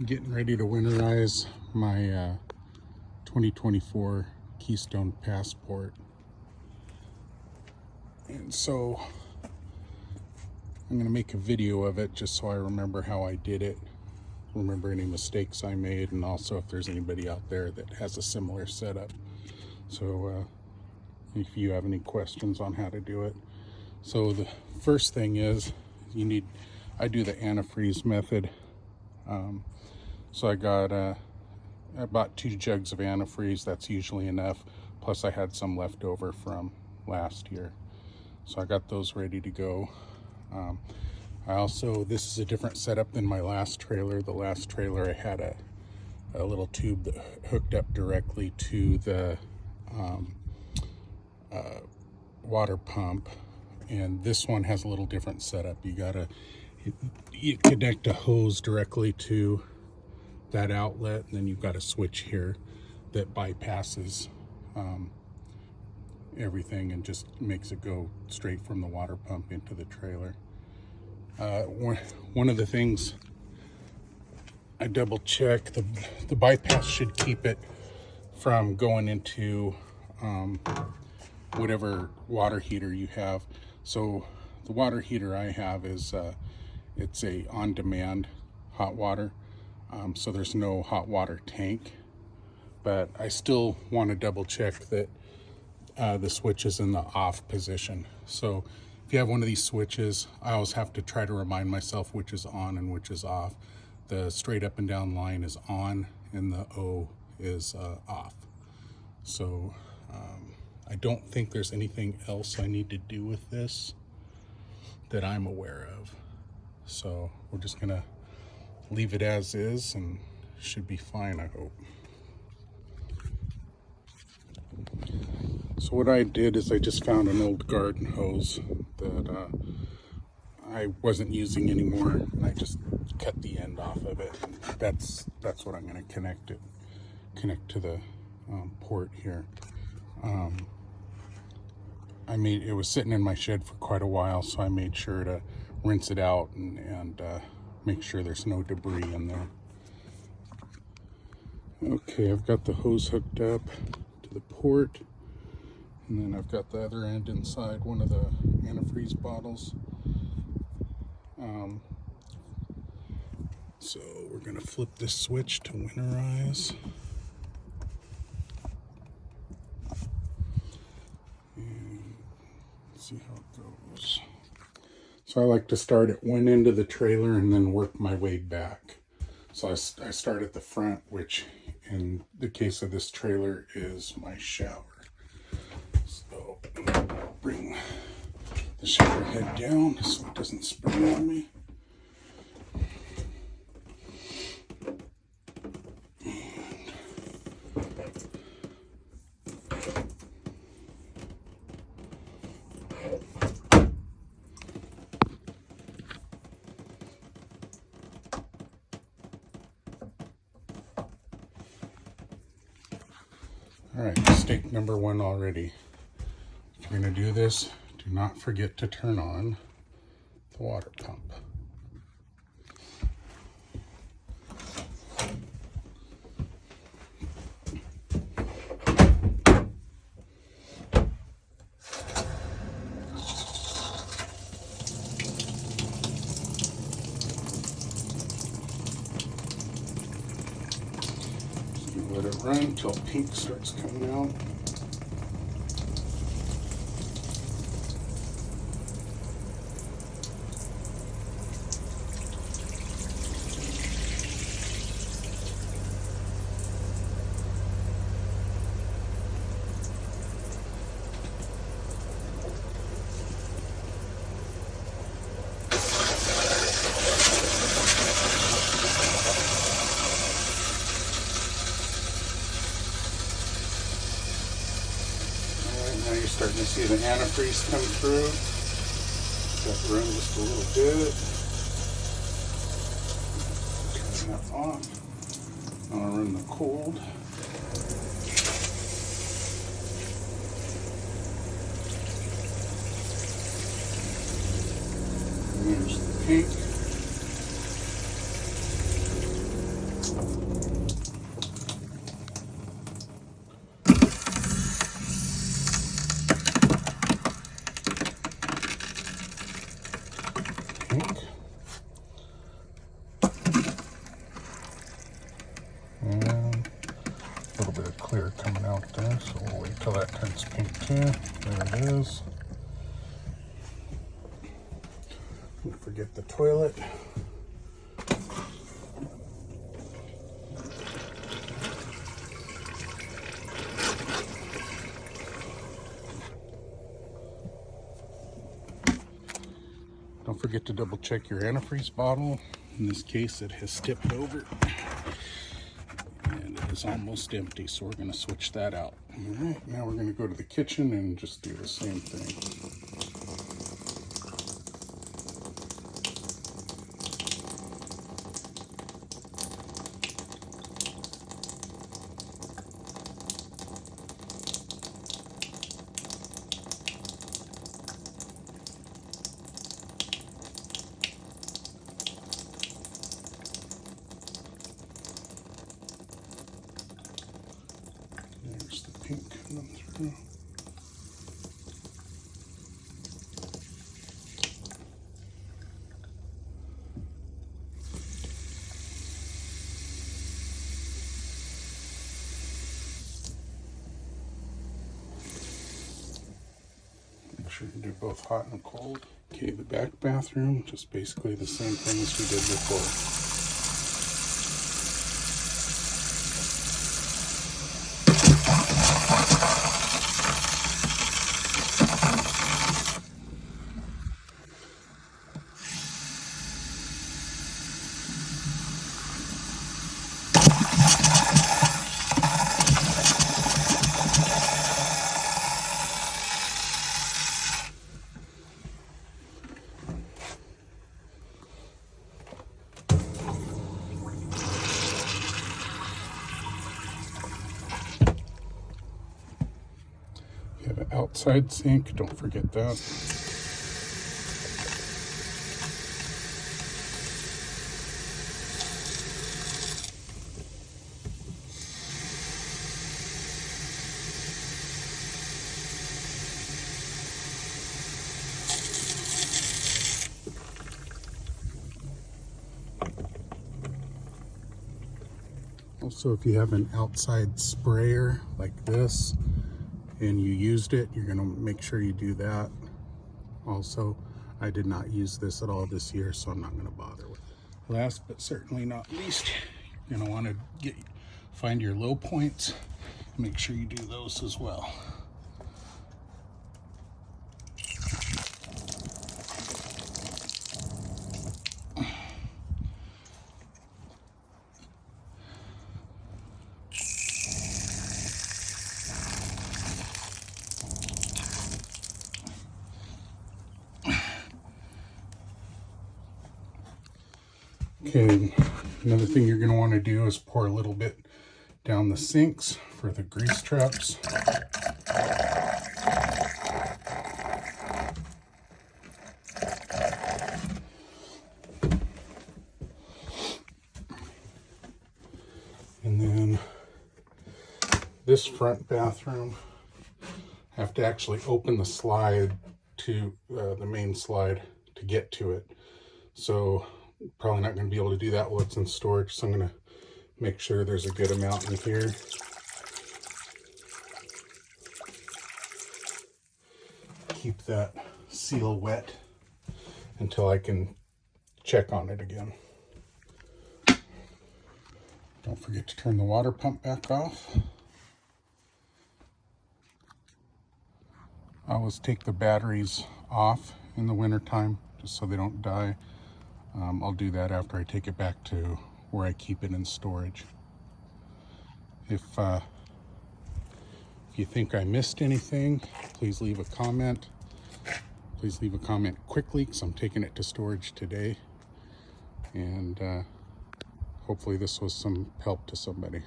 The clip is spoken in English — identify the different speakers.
Speaker 1: Getting ready to winterize my 2024 Keystone Passport. And so I'm going to make a video of it just so I remember how I did it, remember any mistakes I made, and also if there's anybody out there that has a similar setup. So if you have any questions on how to do it. So the first thing is I do the antifreeze method. So I bought 2 jugs of antifreeze. That's usually enough. Plus I had some left over from last year. So I got those ready to go. This is a different setup than my last trailer. The last trailer I had a little tube that hooked up directly to the water pump. And this one has a little different setup. You connect a hose directly to that outlet, and then you've got a switch here that bypasses everything and just makes it go straight from the water pump into the trailer. One of the things I double check, the bypass should keep it from going into whatever water heater you have. So the water heater I have is it's a on-demand hot water. So there's no hot water tank, but I still want to double check that the switch is in the off position. So if you have one of these switches, I always have to try to remind myself which is on and which is off. The straight up and down line is on and the O is off. So I don't think there's anything else I need to do with this that I'm aware of. So we're just gonna leave it as is and should be fine, I hope. So what I did is I just found an old garden hose that I wasn't using anymore, and I just cut the end off of it. And that's what I'm going to connect to the port here. It was sitting in my shed for quite a while, so I made sure to rinse it out and make sure there's no debris in there. Okay, I've got the hose hooked up to the port, and then I've got the other end inside one of the antifreeze bottles. So we're gonna flip this switch to winterize. And see how it goes. So I like to start at one end of the trailer and then work my way back. So I start at the front, which in the case of this trailer is my shower. So bring the shower head down so it doesn't spray on me. All right, mistake number 1 already. If you're going to do this, do not forget to turn on the water pump. Let it run until pink starts coming out. Now you're starting to see the antifreeze come through. Got to run just a little bit. Turn that on. I'll run the cold. And there's the pink. bit of clear coming out there, so we'll wait till that turns pink too. There it is. Don't forget the toilet. Don't forget to double check your antifreeze bottle. In this case, it has tipped over and it is almost empty, so we're going to switch that out. All right, now we're going to go to the kitchen and just do the same thing. There's the pink coming through. Make sure you do both hot and cold. Okay, the back bathroom, just basically the same thing as we did before. You have an outside sink, don't forget that. Also, if you have an outside sprayer like this and you used it, you're going to make sure you do that. Also, I did not use this at all this year, so I'm not going to bother with it. Last but certainly not least, you're going to want to find your low points. Make sure you do those as well. Okay, another thing you're going to want to do is pour a little bit down the sinks for the grease traps. And then this front bathroom, I have to actually open the slide to the main slide to get to it. So probably not going to be able to do that while it's in storage, so I'm going to make sure there's a good amount in here. Keep that seal wet until I can check on it again. Don't forget to turn the water pump back off. I always take the batteries off in the wintertime just so they don't die. I'll do that after I take it back to where I keep it in storage. If you think I missed anything, please leave a comment. Please leave a comment quickly because I'm taking it to storage today. And hopefully this was some help to somebody.